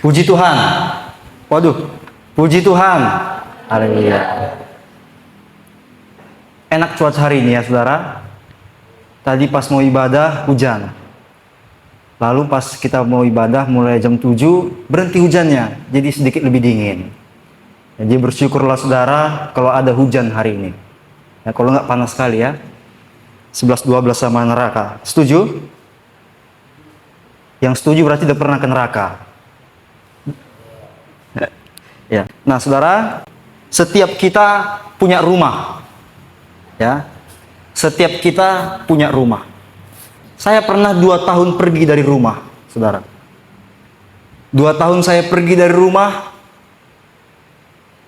Puji Tuhan. Waduh, puji Tuhan. Haleluya. Enak cuaca hari ini ya saudara. Tadi pas mau ibadah hujan. Lalu pas kita mau ibadah mulai jam 7 berhenti hujannya. Jadi sedikit lebih dingin. Jadi bersyukurlah saudara kalau ada hujan hari ini. Ya, kalau nggak panas sekali ya. 11-12 sama neraka. Setuju? Yang setuju berarti udah pernah ke neraka. Ya. Nah saudara, setiap kita punya rumah. Ya. Setiap kita punya rumah. Saya pernah 2 tahun pergi dari rumah, saudara. 2 tahun saya pergi dari rumah.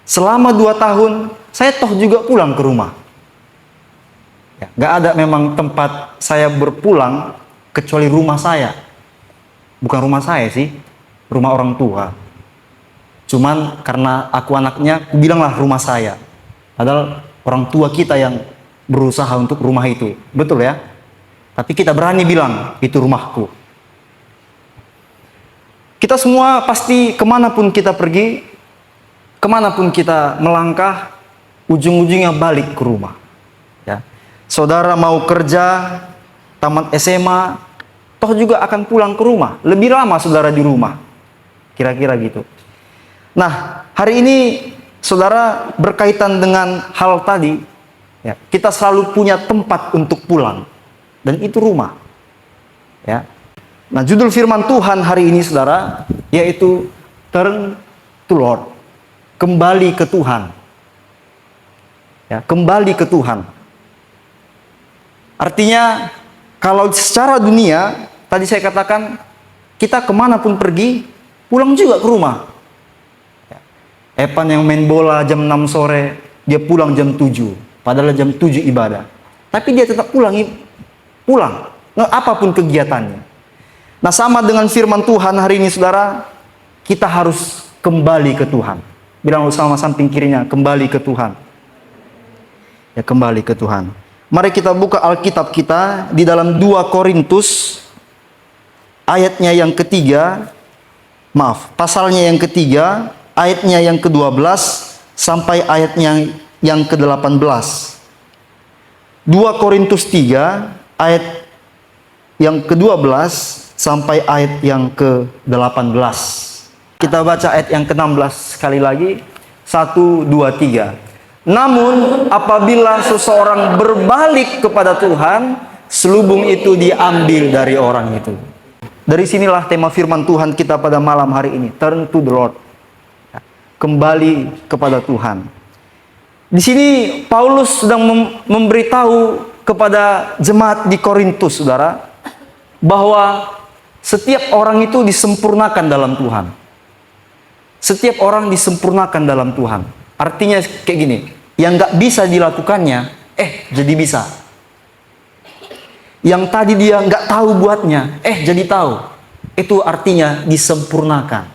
Selama 2 tahun, saya toh juga pulang ke rumah. Ya, gak ada memang tempat saya berpulang kecuali rumah saya. Bukan rumah saya sih, rumah orang tua. Cuman karena aku anaknya, aku bilanglah rumah saya. Padahal orang tua kita yang berusaha untuk rumah itu. Betul ya? Tapi kita berani bilang, itu rumahku. Kita semua pasti kemanapun kita pergi, kemanapun kita melangkah, ujung-ujungnya balik ke rumah. Ya. Saudara mau kerja, tamat SMA, toh juga akan pulang ke rumah. Lebih lama saudara di rumah. Kira-kira gitu. Nah, hari ini saudara berkaitan dengan hal tadi, ya, kita selalu punya tempat untuk pulang. Dan itu rumah. Ya. Nah, judul firman Tuhan hari ini saudara, yaitu Turn to Lord. Kembali ke Tuhan. Ya, kembali ke Tuhan. Artinya, kalau secara dunia, tadi saya katakan, kita kemanapun pergi, pulang juga ke rumah. Ya. Epan yang main bola jam 6 sore, dia pulang jam 7. Padahal jam 7 ibadah. Tapi dia tetap pulang, apapun kegiatannya. Nah, sama dengan firman Tuhan hari ini saudara, kita harus kembali ke Tuhan. Bilang sama samping kirinya, kembali ke Tuhan. Ya, kembali ke Tuhan. Mari kita buka Alkitab kita di dalam 2 Korintus ayatnya yang ketiga, pasalnya yang ketiga, ayatnya yang ke-12 sampai ayatnya yang ke-18. 2 Korintus 3 ayat yang ke-12 sampai ayat yang ke-18. Kita baca ayat yang ke-16 sekali lagi. 1, 2, 3. Namun apabila seseorang berbalik kepada Tuhan, selubung itu diambil dari orang itu. Dari sinilah tema firman Tuhan kita pada malam hari ini. Turn to the Lord. Kembali kepada Tuhan. Di sini Paulus sedang memberitahu kepada jemaat di Korintus, saudara, bahwa setiap orang itu disempurnakan dalam Tuhan. Setiap orang disempurnakan dalam Tuhan. Artinya kayak gini, yang gak bisa dilakukannya, jadi bisa. Yang tadi dia gak tahu buatnya, jadi tahu. Itu artinya disempurnakan.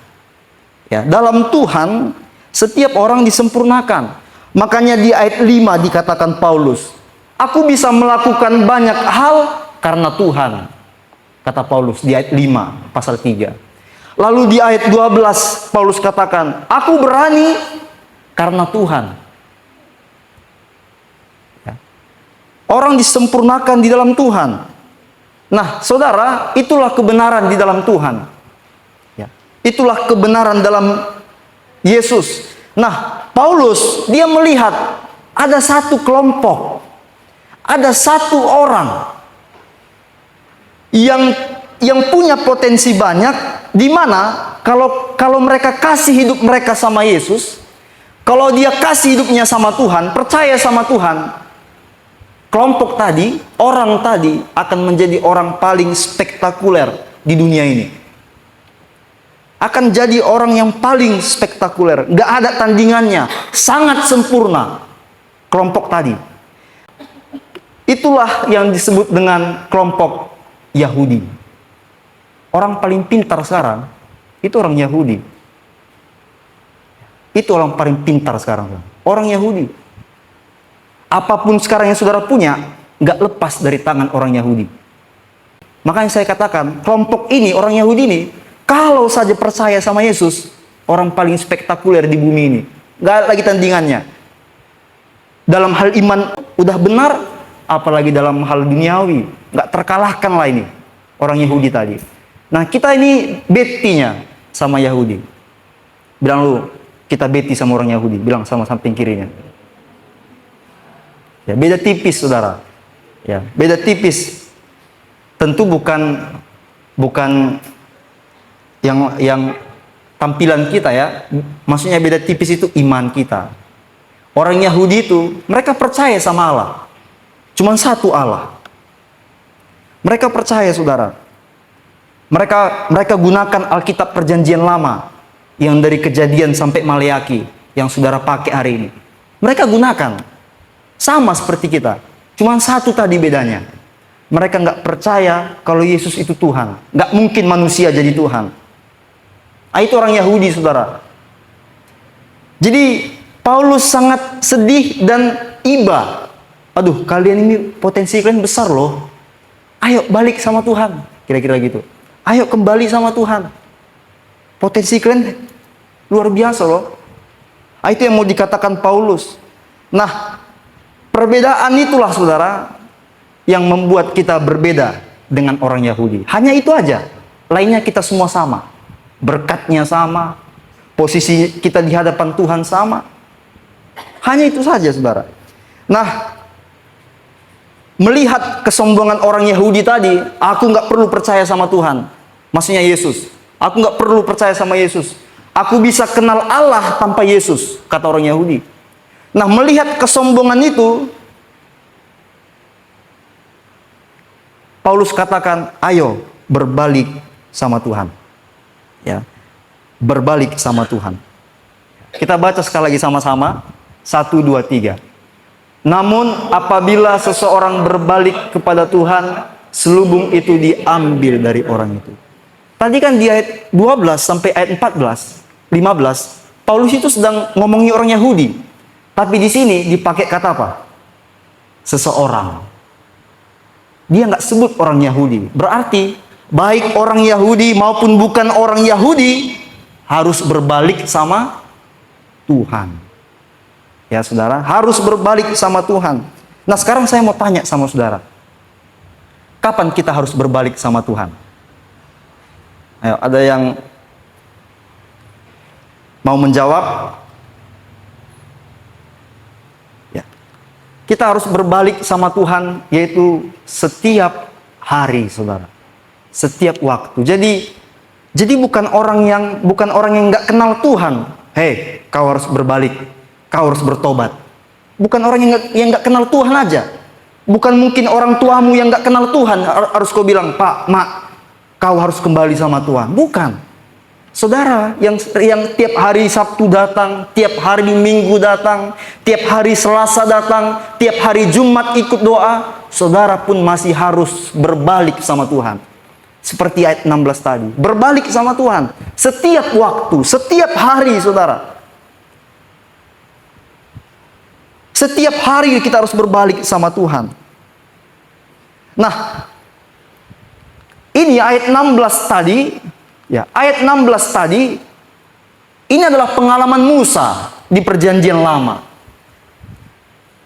Ya, dalam Tuhan, setiap orang disempurnakan. Makanya di ayat 5 dikatakan Paulus, aku bisa melakukan banyak hal karena Tuhan. Kata Paulus di ayat 5 pasal 3. Lalu di ayat 12 Paulus katakan, aku berani karena Tuhan. Ya. Orang disempurnakan di dalam Tuhan. Nah saudara, itulah kebenaran di dalam Tuhan. Ya. Itulah kebenaran dalam Yesus. Nah Paulus dia melihat ada satu kelompok, ada satu orang yang punya potensi banyak, di mana kalau mereka kasih hidup mereka sama Yesus, kalau dia kasih hidupnya sama Tuhan, percaya sama Tuhan, kelompok tadi, orang tadi akan menjadi orang paling spektakuler di dunia ini. Akan jadi orang yang paling spektakuler, gak ada tandingannya, sangat sempurna kelompok tadi. Itulah yang disebut dengan kelompok Yahudi. Orang paling pintar sekarang itu orang Yahudi. Itu orang paling pintar sekarang, orang Yahudi. Apapun sekarang yang saudara punya, gak lepas dari tangan orang Yahudi. Makanya saya katakan, kelompok ini, orang Yahudi ini, Kalau saja percaya sama Yesus, orang paling spektakuler di bumi ini. Gak ada lagi tandingannya. Dalam hal iman udah benar, apalagi dalam hal duniawi. Gak terkalahkan lah ini orang Yahudi tadi. Nah, kita ini betinya sama Yahudi. Bilang lu, kita beti sama orang Yahudi. Bilang sama samping kirinya. Ya, beda tipis, saudara. Ya, beda tipis. Tentu bukan yang tampilan kita ya. Maksudnya beda tipis itu iman kita. Orang Yahudi itu mereka percaya sama Allah. Cuman satu Allah. Mereka percaya, saudara. Mereka gunakan Alkitab Perjanjian Lama yang dari Kejadian sampai Maleaki yang saudara pakai hari ini. Mereka gunakan sama seperti kita. Cuman satu tadi bedanya. Mereka nggak percaya kalau Yesus itu Tuhan. Nggak mungkin manusia jadi Tuhan. Itu orang Yahudi, saudara. Jadi Paulus sangat sedih dan iba. Aduh, kalian ini potensi kalian besar loh. Ayo balik sama Tuhan. Kira-kira gitu. Ayo kembali sama Tuhan. Potensi kalian luar biasa loh. Itu yang mau dikatakan Paulus. Nah, perbedaan itulah, saudara, yang membuat kita berbeda dengan orang Yahudi. Hanya itu aja. Lainnya kita semua sama. Berkatnya sama. Posisi kita di hadapan Tuhan sama. Hanya itu saja, saudara. Nah, melihat kesombongan orang Yahudi tadi, aku nggak perlu percaya sama Tuhan. Maksudnya Yesus. Aku nggak perlu percaya sama Yesus. Aku bisa kenal Allah tanpa Yesus, kata orang Yahudi. Nah, melihat kesombongan itu, Paulus katakan, ayo berbalik sama Tuhan. Ya, berbalik sama Tuhan. Kita baca sekali lagi sama-sama. 1, 2, 3. Namun apabila seseorang berbalik kepada Tuhan, selubung itu diambil dari orang itu. Tadi kan di ayat 12 sampai ayat 14, 15, Paulus itu sedang ngomongi orang Yahudi. Tapi di sini dipakai kata apa? Seseorang. Dia nggak sebut orang Yahudi. Berarti baik orang Yahudi maupun bukan orang Yahudi harus berbalik sama Tuhan. Ya, saudara, harus berbalik sama Tuhan. Nah, sekarang saya mau tanya sama saudara. Kapan kita harus berbalik sama Tuhan? Ayo, ada yang mau menjawab? Ya. Kita harus berbalik sama Tuhan, yaitu setiap hari, saudara. Setiap waktu. Jadi bukan orang yang nggak kenal Tuhan. Hei, kau harus berbalik. Kau harus bertobat. Bukan orang yang nggak kenal Tuhan aja. Bukan mungkin orang tuamu yang nggak kenal Tuhan harus kau bilang, Pak, Mak, kau harus kembali sama Tuhan. Bukan. Saudara yang tiap hari Sabtu datang, tiap hari Minggu datang, tiap hari Selasa datang, tiap hari Jumat ikut doa, saudara pun masih harus berbalik sama Tuhan. Seperti ayat 16 tadi. Berbalik sama Tuhan. Setiap waktu, setiap hari, saudara. Setiap hari kita harus berbalik sama Tuhan. Nah, ini ayat 16 tadi, ya, ayat 16 tadi, ini adalah pengalaman Musa di Perjanjian Lama.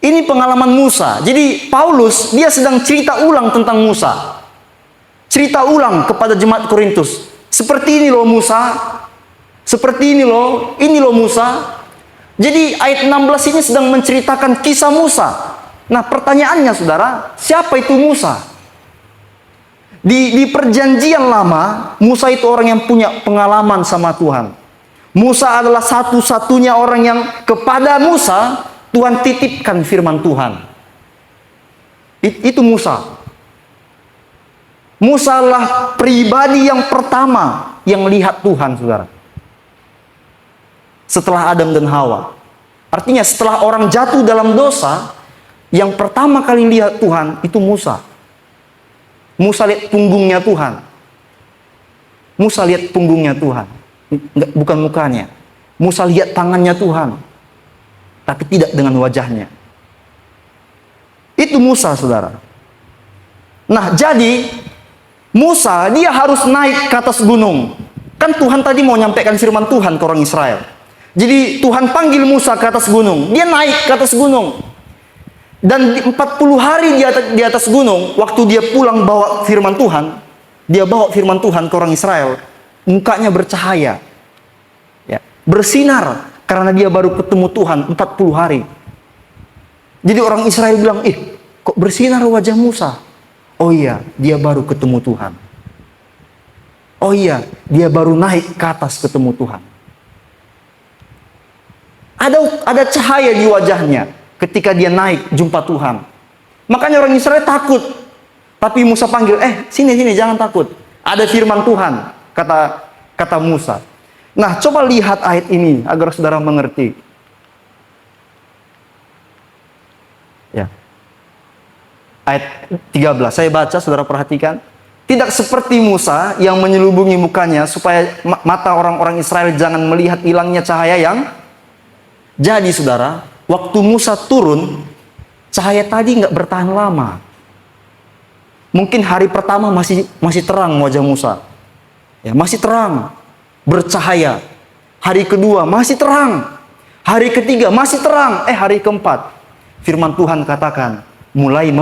Ini pengalaman Musa. Jadi Paulus, dia sedang cerita ulang tentang Musa. Cerita ulang kepada jemaat Korintus. Seperti ini loh Musa. Seperti ini loh Musa. Jadi ayat 16 ini sedang menceritakan kisah Musa. Nah, pertanyaannya, saudara, siapa itu Musa? Di Perjanjian Lama, Musa itu orang yang punya pengalaman sama Tuhan. Musa adalah satu-satunya orang yang kepada Musa Tuhan titipkan firman Tuhan. Itu Musa. Musa adalah pribadi yang pertama yang lihat Tuhan, saudara. Setelah Adam dan Hawa. Artinya setelah orang jatuh dalam dosa, yang pertama kali lihat Tuhan itu Musa. Musa lihat punggungnya Tuhan. Musa lihat punggungnya Tuhan. Bukan mukanya. Musa lihat tangannya Tuhan. Tapi tidak dengan wajahnya. Itu Musa, saudara. Nah, jadi Musa dia harus naik ke atas gunung. Kan Tuhan tadi mau nyampaikan firman Tuhan ke orang Israel. Jadi Tuhan panggil Musa ke atas gunung. Dia naik ke atas gunung. Dan 40 hari di atas gunung, waktu dia pulang bawa firman Tuhan, dia bawa firman Tuhan ke orang Israel, mukanya bercahaya. Ya, bersinar karena dia baru ketemu Tuhan 40 hari. Jadi orang Israel bilang, kok bersinar wajah Musa? Oh iya, dia baru ketemu Tuhan. Oh iya, dia baru naik ke atas ketemu Tuhan. Ada cahaya di wajahnya ketika dia naik jumpa Tuhan. Makanya orang Israel takut. Tapi Musa panggil, sini jangan takut. Ada firman Tuhan, kata Musa. Nah, coba lihat ayat ini agar saudara mengerti. Ya. Ayat 13, saya baca, saudara perhatikan. Tidak seperti Musa yang menyelubungi mukanya supaya mata orang-orang Israel jangan melihat hilangnya cahaya yang. Jadi saudara, waktu Musa turun, cahaya tadi nggak bertahan lama. Mungkin hari pertama masih terang wajah Musa. Ya, masih terang, bercahaya. Hari kedua masih terang. Hari ketiga masih terang. Hari keempat, firman Tuhan katakan, mulai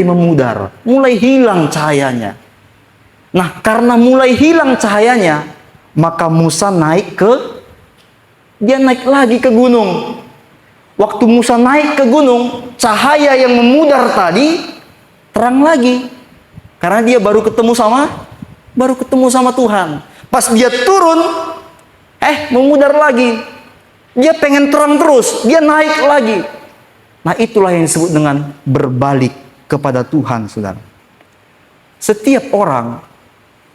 memudar, mulai hilang cahayanya. Nah, karena mulai hilang cahayanya, maka Musa naik lagi ke gunung. Waktu Musa naik ke gunung, cahaya yang memudar tadi terang lagi. Karena dia baru ketemu sama Tuhan. Pas dia turun, memudar lagi. Dia pengen terang terus, dia naik lagi. Nah, itulah yang disebut dengan berbalik kepada Tuhan, saudara. Setiap orang,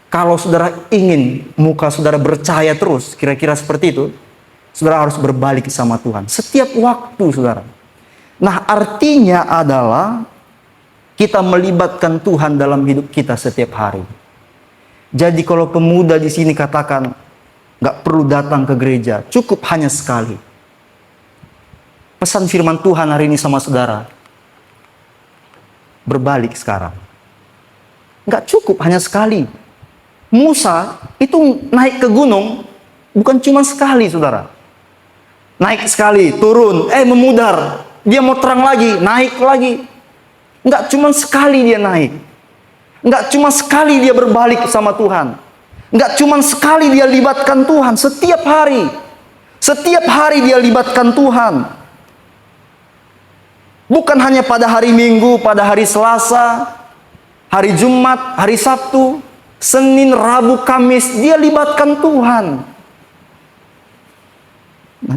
kalau saudara ingin muka saudara bercahaya terus, kira-kira seperti itu, saudara harus berbalik sama Tuhan. Setiap waktu, saudara. Nah, artinya adalah kita melibatkan Tuhan dalam hidup kita setiap hari. Jadi kalau pemuda di sini katakan, nggak perlu datang ke gereja, cukup hanya sekali. Pesan firman Tuhan hari ini sama saudara, berbalik sekarang. Nggak cukup hanya sekali. Musa itu naik ke gunung, bukan cuma sekali, saudara. Naik sekali, turun, memudar. Dia mau terang lagi, naik lagi. Nggak cuma sekali dia naik. Nggak cuma sekali dia berbalik sama Tuhan. Nggak cuma sekali dia libatkan Tuhan. Setiap hari. Setiap hari dia libatkan Tuhan. Bukan hanya pada hari Minggu, pada hari Selasa, hari Jumat, hari Sabtu, Senin, Rabu, Kamis. Dia libatkan Tuhan.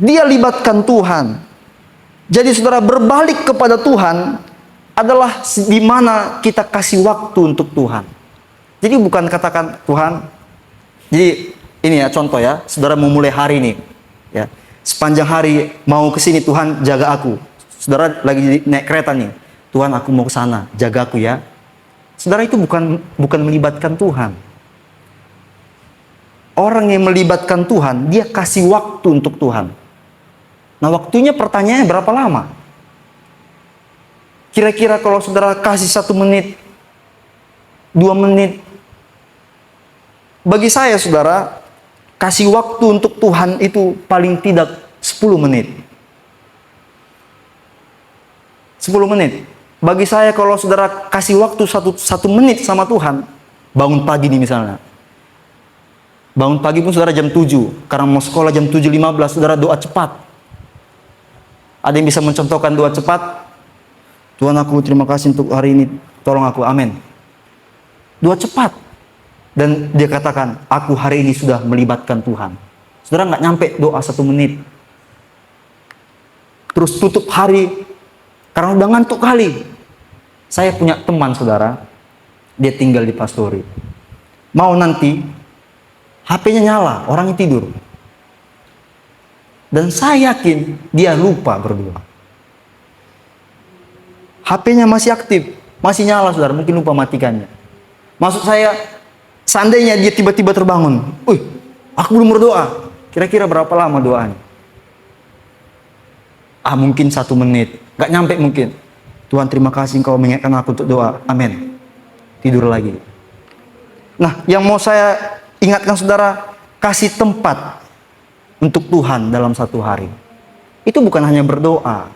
Dia libatkan Tuhan. Jadi saudara, berbalik kepada Tuhan adalah di mana kita kasih waktu untuk Tuhan. Jadi bukan katakan Tuhan. Jadi ini ya contoh ya, saudara mau mulai hari ini, ya sepanjang hari mau ke sini, Tuhan jaga aku. Saudara lagi naik kereta nih, Tuhan aku mau ke sana, jaga aku ya. Saudara, itu bukan melibatkan Tuhan. Orang yang melibatkan Tuhan, dia kasih waktu untuk Tuhan. Nah, waktunya pertanyaannya berapa lama? Kira-kira kalau saudara kasih 1 menit, 2 menit. Bagi saya, saudara, kasih waktu untuk Tuhan itu paling tidak 10 menit. 10 menit. Bagi saya, kalau saudara kasih waktu 1 menit sama Tuhan, bangun pagi nih misalnya. Bangun pagi pun saudara jam 7, karena mau sekolah jam 7.15, saudara doa cepat. Ada yang bisa mencontohkan doa cepat? Tuhan, aku terima kasih untuk hari ini, tolong aku, amin. Doa cepat. Dan dia katakan, aku hari ini sudah melibatkan Tuhan. Saudara nggak nyampe doa 1 menit. Terus tutup hari, karena udah ngantuk kali. Saya punya teman, saudara, dia tinggal di Pastori. Mau nanti, HP-nya nyala, orangnya tidur. Dan saya yakin dia lupa berdoa. HP-nya masih aktif, masih nyala, saudara, mungkin lupa matikannya. Maksud saya, seandainya dia tiba-tiba terbangun, aku belum berdoa. Kira-kira berapa lama doanya? Mungkin 1 menit, gak nyampe mungkin. Tuhan, terima kasih Engkau mengingatkan aku untuk doa, amin. Tidur lagi. Nah, yang mau saya ingatkan saudara, kasih tempat untuk Tuhan dalam satu hari. Itu bukan hanya berdoa,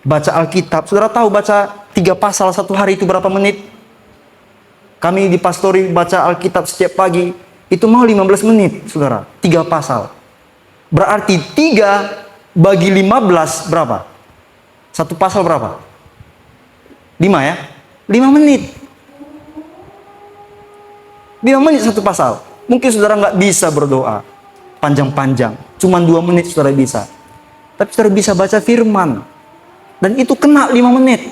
baca Alkitab. Saudara tahu baca 3 pasal satu hari itu berapa menit? Kami di pastori baca Alkitab setiap pagi, itu mau 15 menit, saudara. 3 pasal. Berarti 3 bagi 15 berapa? Satu pasal berapa? 5 ya? 5 menit. 5 menit satu pasal. Mungkin saudara nggak bisa berdoa panjang-panjang. Cuman 2 menit saudara bisa. Tapi saudara bisa baca firman. Dan itu kena 5 menit.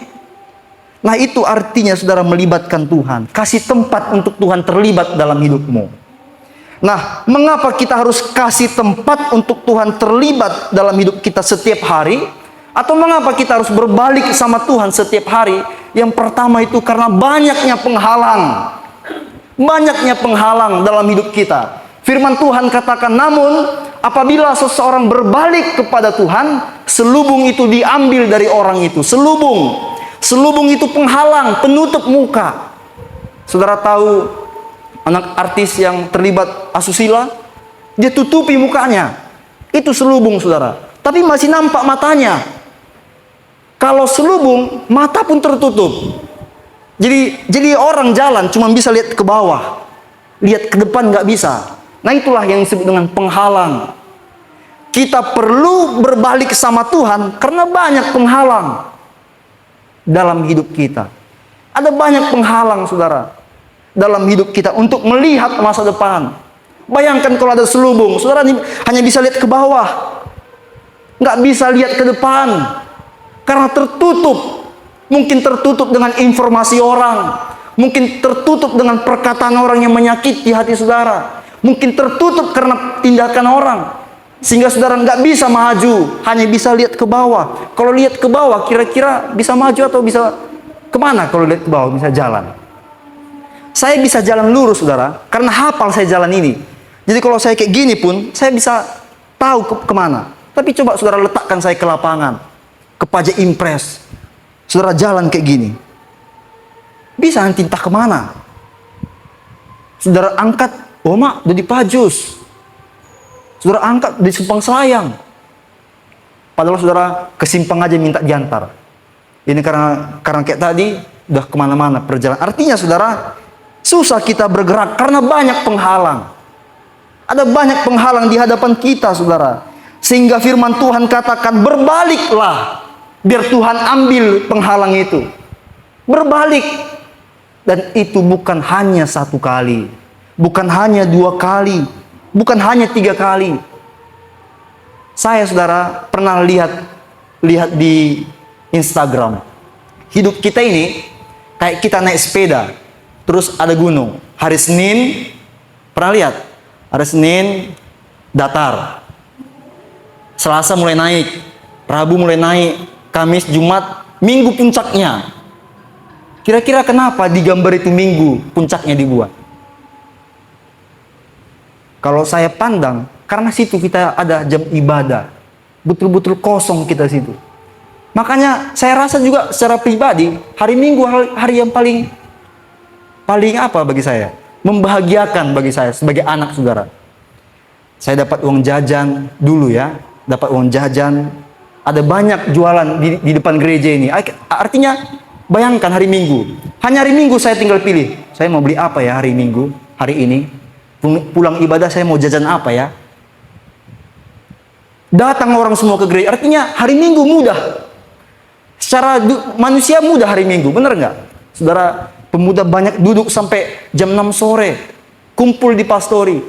Nah itu artinya saudara melibatkan Tuhan. Kasih tempat untuk Tuhan terlibat dalam hidupmu. Nah, mengapa kita harus kasih tempat untuk Tuhan terlibat dalam hidup kita setiap hari? Atau mengapa kita harus berbalik sama Tuhan setiap hari? Yang pertama itu karena banyaknya penghalang. Banyaknya penghalang dalam hidup kita. Firman Tuhan katakan, namun apabila seseorang berbalik kepada Tuhan, selubung itu diambil dari orang itu. Selubung. Selubung itu penghalang, penutup muka. Saudara tahu anak artis yang terlibat asusila, dia tutupi mukanya. Itu selubung, saudara. Tapi masih nampak matanya. Kalau selubung, mata pun tertutup. Jadi orang jalan cuma bisa lihat ke bawah. Lihat ke depan nggak bisa. Nah itulah yang disebut dengan penghalang. Kita perlu berbalik sama Tuhan karena banyak penghalang dalam hidup kita. Ada banyak penghalang, saudara, dalam hidup kita untuk melihat masa depan. Bayangkan kalau ada selubung, saudara hanya bisa lihat ke bawah, nggak bisa lihat ke depan karena tertutup. Mungkin tertutup dengan informasi orang, mungkin tertutup dengan perkataan orang yang menyakiti hati saudara, mungkin tertutup karena tindakan orang, sehingga saudara nggak bisa maju, hanya bisa lihat ke bawah. Kalau lihat ke bawah, kira-kira bisa maju atau bisa kemana? Kalau lihat ke bawah bisa jalan. Saya bisa jalan lurus, saudara, karena hafal saya jalan ini. Jadi kalau saya kayak gini pun, saya bisa tahu kemana. Tapi coba saudara letakkan saya ke lapangan, ke Pajak Impres. Saudara jalan kayak gini, bisa nanti entah kemana. Saudara angkat, oh mak, udah di Pajus. Saudara angkat di Simpang Selayang. Padahal saudara ke Simpang aja minta diantar. Ini karena kayak tadi, udah kemana-mana perjalanan. Artinya saudara, susah kita bergerak karena banyak penghalang. Ada banyak penghalang di hadapan kita, saudara. Sehingga firman Tuhan katakan, berbaliklah. Biar Tuhan ambil penghalang itu. Berbalik. Dan itu bukan hanya 1 kali. Bukan hanya 2 kali. Bukan hanya 3 kali. Saya, saudara, pernah lihat di Instagram. Hidup kita ini kayak kita naik sepeda. Terus ada gunung. Hari Senin, pernah lihat? Hari Senin, datar. Selasa mulai naik. Rabu mulai naik. Kamis, Jumat, Minggu puncaknya. Kira-kira kenapa di gambar itu Minggu puncaknya dibuat? Kalau saya pandang, karena situ kita ada jam ibadah. Betul-betul kosong kita situ. Makanya saya rasa juga secara pribadi, hari Minggu hari yang paling apa bagi saya? Membahagiakan bagi saya sebagai anak, saudara. Saya dapat uang jajan dulu ya. Dapat uang jajan. Ada banyak jualan di depan gereja ini. Artinya, bayangkan hari Minggu. Hanya hari Minggu saya tinggal pilih. Saya mau beli apa ya hari Minggu, hari ini. Pulang ibadah saya mau jajan apa ya. Datang orang semua ke gereja. Artinya hari Minggu mudah. Secara manusia mudah hari Minggu. Benar nggak? Saudara, pemuda banyak duduk sampai jam 6 sore. Kumpul di pastori.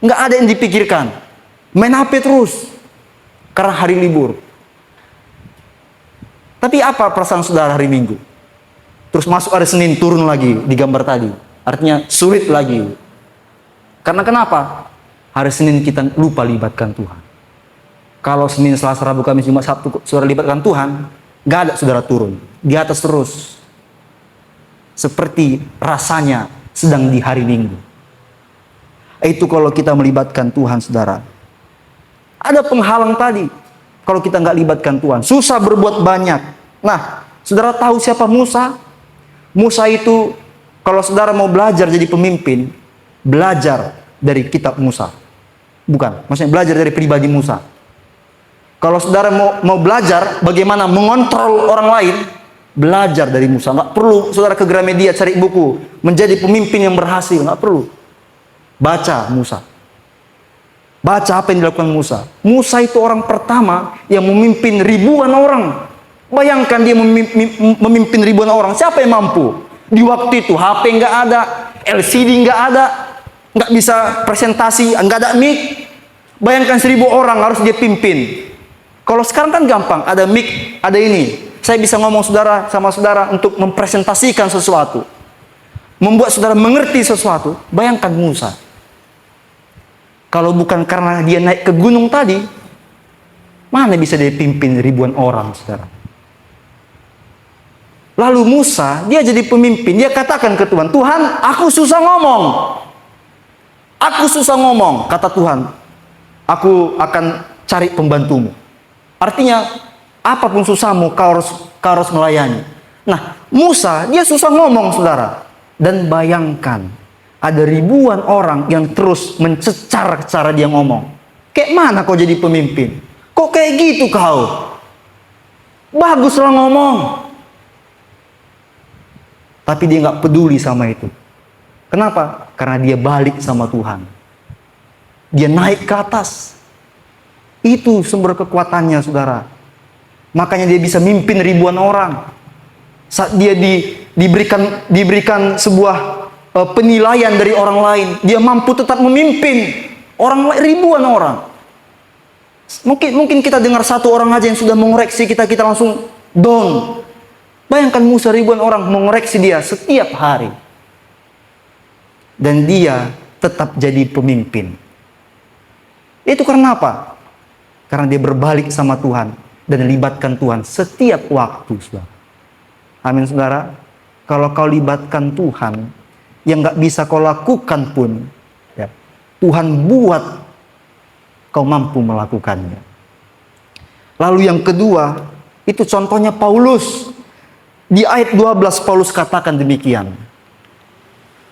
Nggak ada yang dipikirkan. Main HP terus. Karena hari libur. Tapi apa perasaan saudara hari Minggu? Terus masuk hari Senin, turun lagi di gambar tadi. Artinya sulit lagi. Karena kenapa? Hari Senin kita lupa libatkan Tuhan. Kalau Senin, Selasa, Rabu, Kamis, Jumat, Sabtu saudara libatkan Tuhan, gak ada saudara turun. Di atas terus. Seperti rasanya sedang di hari Minggu. Itu kalau kita melibatkan Tuhan, saudara. Ada penghalang tadi. Kalau kita nggak libatkan Tuhan, susah berbuat banyak. Nah, saudara tahu siapa Musa? Musa itu, kalau saudara mau belajar jadi pemimpin, belajar dari kitab Musa. Bukan, maksudnya belajar dari pribadi Musa. Kalau saudara mau belajar bagaimana mengontrol orang lain, belajar dari Musa. Nggak perlu saudara ke Gramedia cari buku menjadi pemimpin yang berhasil, nggak perlu. Baca Musa. Baca apa yang dilakukan Musa. Musa itu orang pertama yang memimpin ribuan orang. Bayangkan dia memimpin ribuan orang. Siapa yang mampu? Di waktu itu HP nggak ada, LCD nggak ada, nggak bisa presentasi, nggak ada mic. Bayangkan 1.000 orang harus dia pimpin. Kalau sekarang kan gampang, ada mic, ada ini. Saya bisa ngomong sama saudara untuk mempresentasikan sesuatu, membuat saudara mengerti sesuatu. Bayangkan Musa. Kalau bukan karena dia naik ke gunung tadi, mana bisa dia pimpin ribuan orang, saudara? Lalu Musa, dia jadi pemimpin. Dia katakan ke Tuhan, Tuhan, aku susah ngomong. Aku susah ngomong, kata Tuhan. Aku akan cari pembantumu. Artinya, apapun susahmu, kau harus melayani. Nah, Musa, dia susah ngomong, saudara. Dan bayangkan, ada ribuan orang yang terus mencecar cara dia ngomong. Kayak mana kau jadi pemimpin? Kok kayak gitu kau? Baguslah ngomong. Tapi dia nggak peduli sama itu. Kenapa? Karena dia balik sama Tuhan. Dia naik ke atas. Itu sumber kekuatannya, saudara. Makanya dia bisa mimpin ribuan orang. Saat dia diberikan sebuah penilaian dari orang lain, dia mampu tetap memimpin ribuan orang. Mungkin kita dengar satu orang aja yang sudah mengoreksi kita langsung down. Bayangkan Musa, ribuan orang mengoreksi dia setiap hari. Dan dia tetap jadi pemimpin. Itu karena apa? Karena dia berbalik sama Tuhan dan libatkan Tuhan setiap waktu, saudara. Amin, saudara. Kalau kau libatkan Tuhan, yang nggak bisa kau lakukan pun, ya, Tuhan buat kau mampu melakukannya. Lalu yang kedua, itu contohnya Paulus. Di ayat 12 Paulus katakan demikian.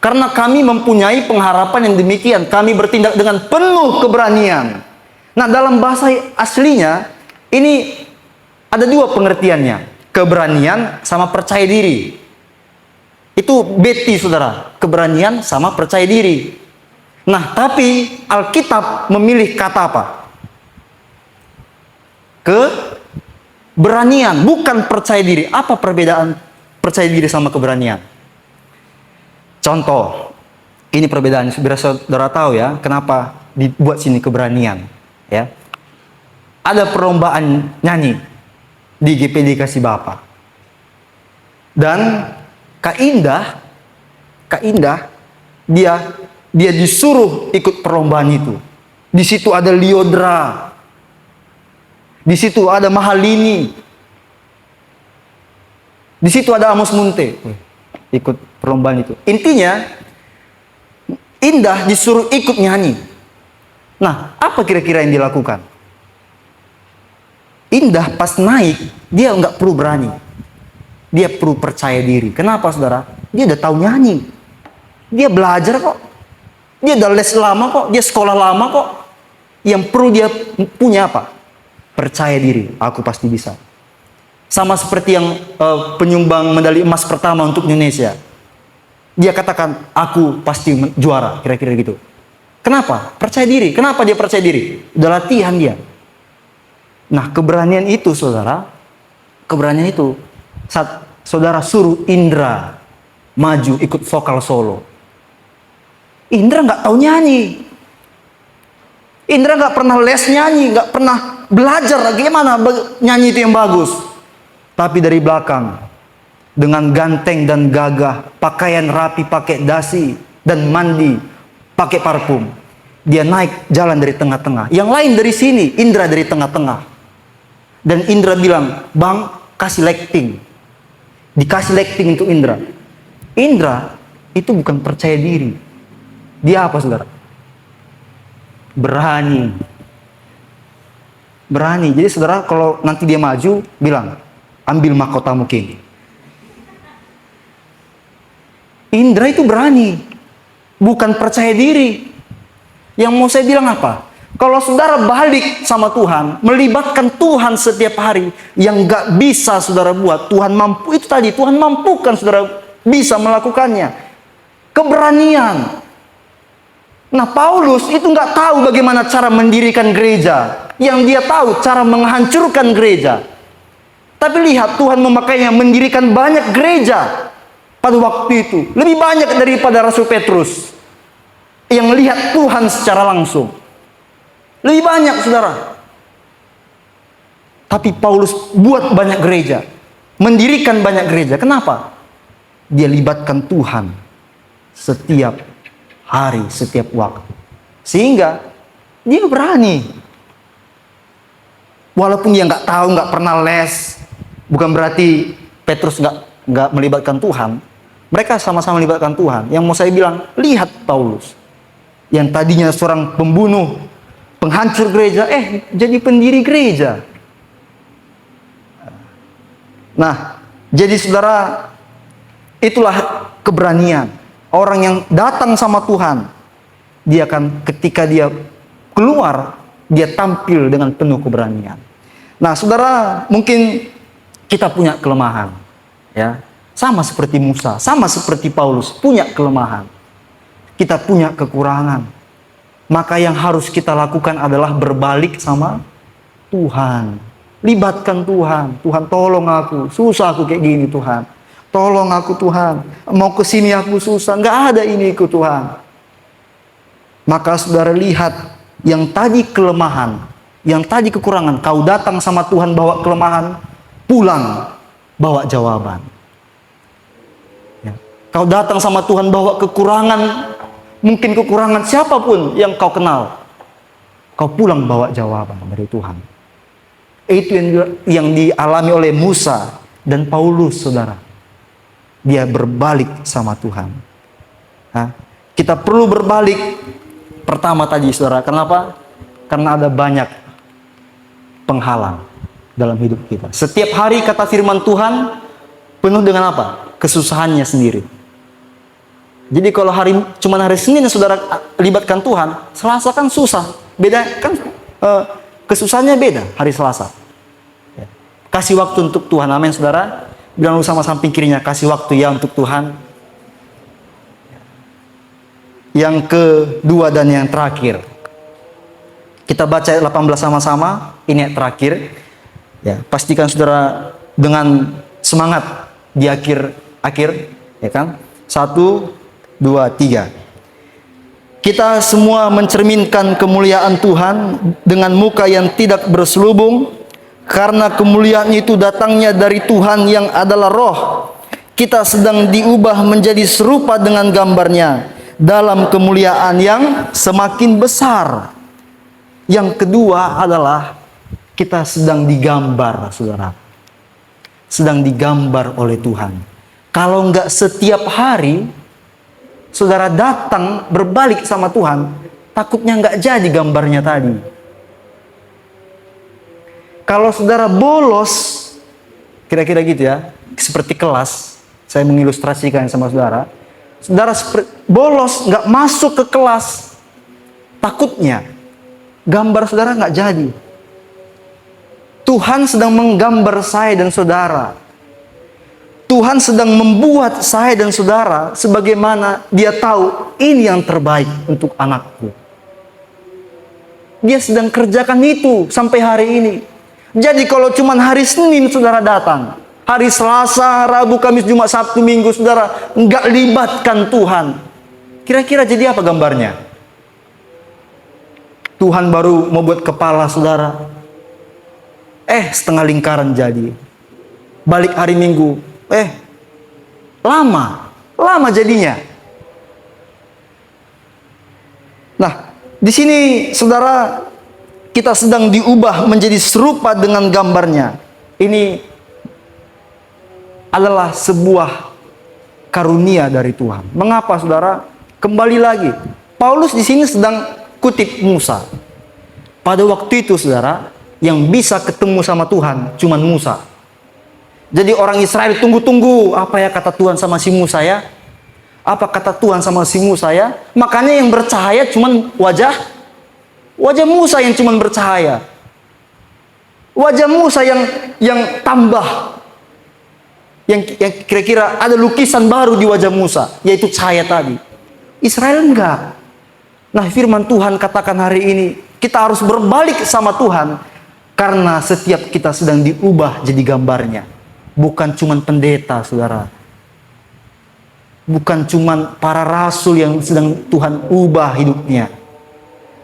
Karena kami mempunyai pengharapan yang demikian, kami bertindak dengan penuh keberanian. Nah, dalam bahasa aslinya, ini ada dua pengertiannya. Keberanian sama percaya diri. Itu beti, saudara. Keberanian sama percaya diri. Nah, tapi Alkitab memilih kata apa? Keberanian, bukan percaya diri. Apa perbedaan percaya diri sama keberanian? Contoh, ini perbedaannya, biar saudara tahu ya, kenapa dibuat sini keberanian. Ya, ada perlombaan nyanyi di GPD Kasih Bapa. Dan Kak Indah, dia disuruh ikut perlombaan itu. Di situ ada Liodra, di situ ada Mahalini, di situ ada Amos Munte, ikut perlombaan itu. Intinya, Indah disuruh ikut nyanyi. Nah, apa kira-kira yang dilakukan? Indah pas naik, dia nggak perlu berani. Dia perlu percaya diri. Kenapa, saudara? Dia udah tahu nyanyi. Dia belajar kok. Dia udah les lama kok. Dia sekolah lama kok. Yang perlu dia punya apa? Percaya diri. Aku pasti bisa. Sama seperti yang penyumbang medali emas pertama untuk Indonesia. Dia katakan, aku pasti juara. Kira-kira gitu. Kenapa? Percaya diri. Kenapa dia percaya diri? Udah latihan dia. Nah, keberanian itu, saudara. Keberanian itu. Saat saudara suruh Indra maju ikut vokal solo. Indra nggak tahu nyanyi. Indra nggak pernah les nyanyi, nggak pernah belajar bagaimana nyanyi itu yang bagus. Tapi dari belakang, dengan ganteng dan gagah, pakaian rapi pakai dasi dan mandi pakai parfum, dia naik jalan dari tengah-tengah. Yang lain dari sini, Indra dari tengah-tengah. Dan Indra bilang, Bang, kasih lighting. Dikasih lighting untuk Indra. Indra itu bukan percaya diri. Dia apa, saudara? Berani. Berani. Jadi saudara, kalau nanti dia maju, bilang, ambil mahkotamu king. Indra itu berani. Bukan percaya diri. Yang mau saya bilang apa? Kalau saudara balik sama Tuhan, melibatkan Tuhan setiap hari, yang gak bisa saudara buat, Tuhan mampu. Itu tadi, Tuhan mampukan saudara bisa melakukannya. Keberanian. Nah, Paulus itu gak tahu bagaimana cara mendirikan gereja. Yang dia tahu cara menghancurkan gereja. Tapi lihat, Tuhan memakainya mendirikan banyak gereja pada waktu itu. Lebih banyak daripada Rasul Petrus yang lihat Tuhan secara langsung. Lebih banyak, saudara. Tapi Paulus buat banyak gereja, mendirikan banyak gereja. Kenapa? Dia libatkan Tuhan setiap hari, setiap waktu. Sehingga dia berani. Walaupun dia nggak tahu, nggak pernah les, bukan berarti Petrus nggak melibatkan Tuhan. Mereka sama-sama melibatkan Tuhan. Yang mau saya bilang, lihat Paulus. Yang tadinya seorang pembunuh, penghancur gereja, jadi pendiri gereja. Nah, jadi saudara, itulah keberanian. Orang yang datang sama Tuhan, dia akan ketika dia keluar, dia tampil dengan penuh keberanian. Nah, saudara, mungkin kita punya kelemahan. Ya, sama seperti Musa, sama seperti Paulus, punya kelemahan. Kita punya kekurangan. Maka yang harus kita lakukan adalah berbalik sama Tuhan. Libatkan Tuhan. Tuhan, tolong aku. Susah aku kayak gini, Tuhan. Tolong aku, Tuhan. Mau kesini aku susah. Nggak ada ini ku, Tuhan. Maka saudara lihat, yang tadi kelemahan, yang tadi kekurangan, kau datang sama Tuhan bawa kelemahan, pulang bawa jawaban. Ya. Kau datang sama Tuhan bawa kekurangan, mungkin kekurangan siapapun yang kau kenal, kau pulang bawa jawaban dari Tuhan. Itu yang dialami oleh Musa dan Paulus, saudara. Dia berbalik sama Tuhan. Kita perlu berbalik. Pertama tadi, saudara, kenapa? Karena ada banyak penghalang dalam hidup kita. Setiap hari kata firman Tuhan penuh dengan apa? Kesusahannya sendiri. Jadi kalau cuma hari Senin saudara libatkan Tuhan, Selasa kan susah. Beda kan, kesusahannya beda hari Selasa. Ya. Kasih waktu untuk Tuhan, amin saudara. Bilang lu sama samping kirinya, kasih waktu ya untuk Tuhan. Yang kedua dan yang terakhir, kita baca 18 sama-sama. Ini yang terakhir. Ya, pastikan saudara dengan semangat di akhir, ya kan? 1, 2, 3. Kita semua mencerminkan kemuliaan Tuhan dengan muka yang tidak berselubung, karena kemuliaan itu datangnya dari Tuhan yang adalah Roh. Kita sedang diubah menjadi serupa dengan gambarnya dalam kemuliaan yang semakin besar. Yang kedua adalah kita sedang digambar, saudara. Sedang digambar oleh Tuhan. Kalau enggak setiap hari saudara datang berbalik sama Tuhan, takutnya enggak jadi gambarnya tadi. Kalau saudara bolos, kira-kira gitu ya, seperti kelas, saya mengilustrasikan sama saudara. Saudara bolos, nggak masuk ke kelas, takutnya gambar saudara nggak jadi. Tuhan sedang menggambar saya dan saudara. Tuhan sedang membuat saya dan saudara sebagaimana Dia tahu ini yang terbaik untuk anakku. Dia sedang kerjakan itu sampai hari ini. Jadi kalau cuma hari Senin saudara datang, hari Selasa, Rabu, Kamis, Jumat, Sabtu, Minggu saudara nggak libatkan Tuhan, kira-kira jadi apa gambarnya? Tuhan baru mau buat kepala saudara, setengah lingkaran jadi. Balik hari Minggu, lama jadinya. Nah, di sini saudara, kita sedang diubah menjadi serupa dengan gambarnya. Ini adalah sebuah karunia dari Tuhan. Mengapa saudara? Kembali lagi, Paulus di sini sedang kutip Musa. Pada waktu itu saudara, yang bisa ketemu sama Tuhan cuman Musa. Jadi orang Israel tunggu-tunggu, apa ya kata Tuhan sama si Musa ya? Apa kata Tuhan sama si Musa ya? Makanya yang bercahaya cuman wajah Musa yang cuman bercahaya. Wajah Musa yang tambah. Yang kira-kira ada lukisan baru di wajah Musa, yaitu cahaya tadi. Israel enggak. Nah, firman Tuhan katakan hari ini, kita harus berbalik sama Tuhan, karena setiap kita sedang diubah jadi gambarnya. Bukan cuman pendeta, saudara. Bukan cuman para rasul yang sedang Tuhan ubah hidupnya.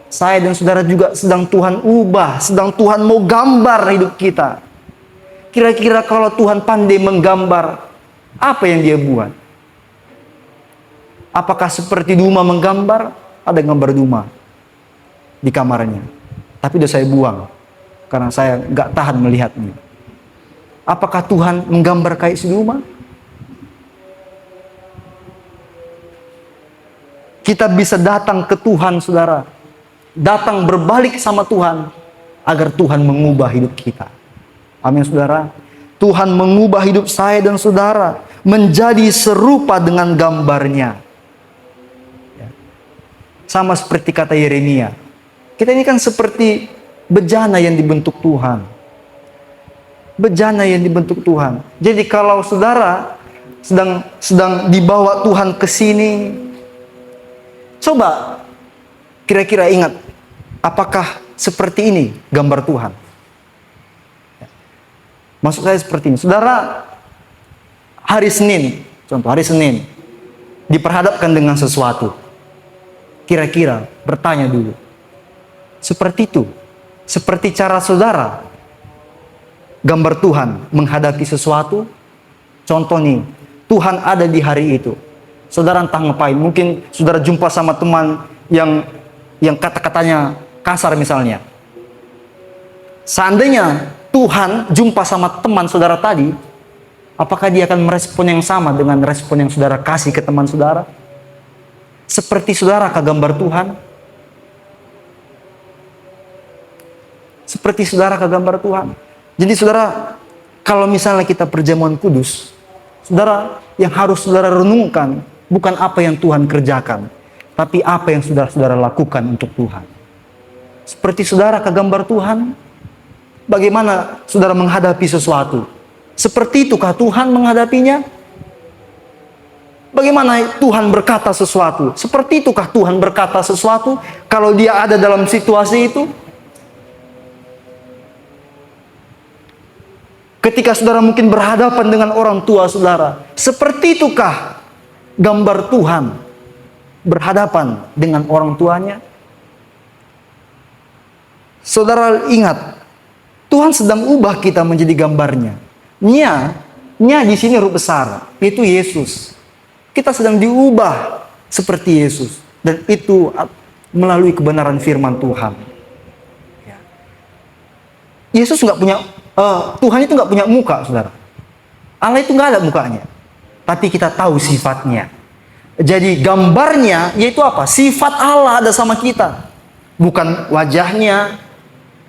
Saya dan saudara juga sedang Tuhan ubah, sedang Tuhan mau gambar hidup kita. Kira-kira kalau Tuhan pandai menggambar, apa yang dia buat? Apakah seperti Duma menggambar? Ada gambar Duma di kamarnya. Tapi udah saya buang, karena saya gak tahan melihatnya. Apakah Tuhan menggambar kayak si Duma? Kita bisa datang ke Tuhan, saudara. Datang berbalik sama Tuhan, agar Tuhan mengubah hidup kita. Amin, saudara. Tuhan mengubah hidup saya dan saudara menjadi serupa dengan gambarnya. Sama seperti kata Yeremia. Kita ini kan seperti bejana yang dibentuk Tuhan. Bejana yang dibentuk Tuhan. Jadi kalau saudara sedang dibawa Tuhan ke sini, coba kira-kira ingat, apakah seperti ini gambar Tuhan? Maksud saya seperti ini. Saudara, hari Senin, contoh hari Senin, diperhadapkan dengan sesuatu. Kira-kira bertanya dulu. Seperti itu. Seperti cara saudara gambar Tuhan menghadapi sesuatu. Contoh nih, Tuhan ada di hari itu. Saudara entah ngapain. Mungkin saudara jumpa sama teman yang kata-katanya kasar misalnya. Seandainya Tuhan jumpa sama teman saudara tadi, apakah dia akan merespon yang sama dengan respon yang saudara kasih ke teman saudara? Seperti saudara kah gambar Tuhan? Seperti saudara kah gambar Tuhan? Jadi saudara, kalau misalnya kita perjamuan kudus, saudara, yang harus saudara renungkan bukan apa yang Tuhan kerjakan, tapi apa yang saudara lakukan untuk Tuhan. Seperti saudara kah gambar Tuhan? Bagaimana saudara menghadapi sesuatu? Seperti itukah Tuhan menghadapinya? Bagaimana Tuhan berkata sesuatu? Seperti itukah Tuhan berkata sesuatu kalau dia ada dalam situasi itu? Ketika saudara mungkin berhadapan dengan orang tua saudara, seperti itukah gambar Tuhan berhadapan dengan orang tuanya? Saudara ingat, Tuhan sedang ubah kita menjadi gambarnya. Nya di sini huruf besar, itu Yesus. Kita sedang diubah seperti Yesus, dan itu melalui kebenaran firman Tuhan. Yesus nggak punya, Tuhan itu nggak punya muka, saudara. Allah itu nggak ada mukanya, tapi kita tahu sifatnya. Jadi gambarnya yaitu apa? Sifat Allah ada sama kita, bukan wajahnya.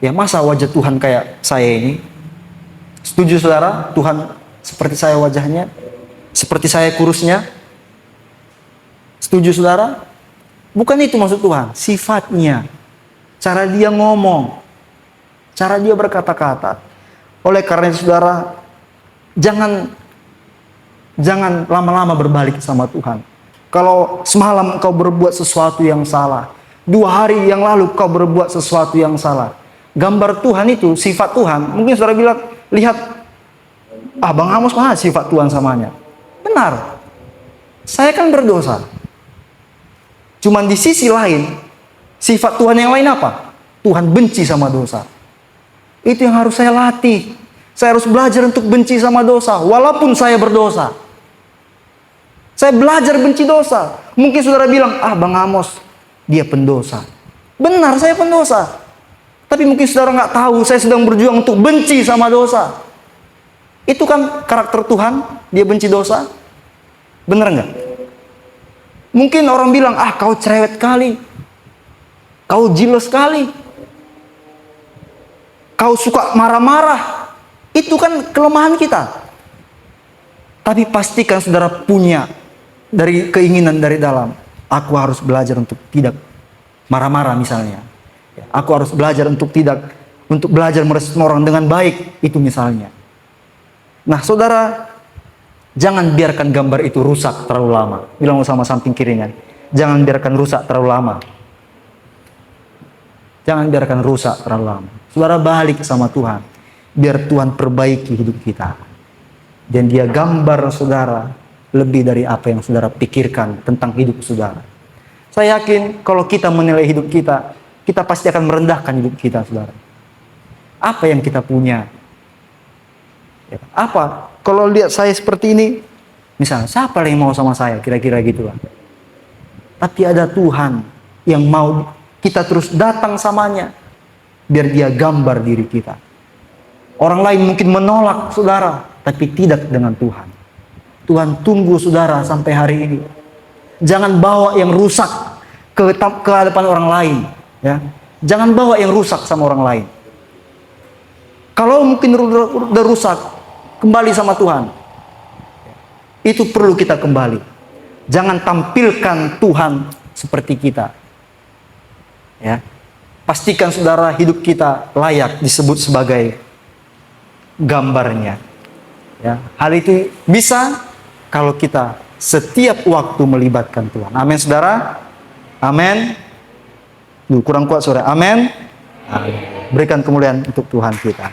Ya masa wajah Tuhan kayak saya ini? Setuju saudara? Tuhan seperti saya wajahnya? Seperti saya kurusnya? Setuju saudara? Bukan itu maksud Tuhan. Sifatnya. Cara dia ngomong. Cara dia berkata-kata. Oleh karena itu saudara, jangan lama-lama berbalik sama Tuhan. Kalau semalam kau berbuat sesuatu yang salah, 2 hari yang lalu kau berbuat sesuatu yang salah, gambar Tuhan itu, sifat Tuhan, mungkin saudara bilang, lihat, Bang Amos mana sifat Tuhan samanya? Benar, saya kan berdosa. Cuman di sisi lain, sifat Tuhan yang lain apa? Tuhan benci sama dosa. Itu yang harus saya latih. Saya harus belajar untuk benci sama dosa, walaupun saya berdosa. Saya belajar benci dosa. Mungkin saudara bilang, Bang Amos, dia pendosa. Benar, saya pendosa. Tapi mungkin saudara nggak tahu, saya sedang berjuang untuk benci sama dosa. Itu kan karakter Tuhan, dia benci dosa. Benar nggak? Mungkin orang bilang, kau cerewet kali. Kau jealous sekali. Kau suka marah-marah. Itu kan kelemahan kita. Tapi pastikan saudara punya dari keinginan dari dalam. Aku harus belajar untuk tidak marah-marah misalnya. Aku harus belajar untuk belajar merespon orang dengan baik, itu misalnya. Nah, saudara, jangan biarkan gambar itu rusak terlalu lama. Bilang sama samping kirinya, jangan biarkan rusak terlalu lama. Jangan biarkan rusak terlalu lama. Saudara, balik sama Tuhan, biar Tuhan perbaiki hidup kita. Dan Dia gambar saudara lebih dari apa yang saudara pikirkan tentang hidup saudara. Saya yakin kalau kita menilai hidup kita, kita pasti akan merendahkan hidup kita, saudara. Apa yang kita punya? Apa? Kalau lihat saya seperti ini, misalnya, siapa yang mau sama saya? Kira-kira gitulah. Tapi ada Tuhan yang mau kita terus datang samanya, biar Dia gambar diri kita. Orang lain mungkin menolak saudara, tapi tidak dengan Tuhan. Tuhan tunggu saudara sampai hari ini. Jangan bawa yang rusak ke hadapan orang lain. Ya. Jangan bawa yang rusak sama orang lain. Kalau mungkin udah rusak, kembali sama Tuhan. Itu perlu kita kembali. Jangan tampilkan Tuhan seperti kita. Ya. Pastikan saudara hidup kita layak disebut sebagai gambarnya. Ya. Hal itu bisa kalau kita setiap waktu melibatkan Tuhan. Amin, saudara. Amin. Kurang kuat, saudara. Amin. Berikan kemuliaan untuk Tuhan kita.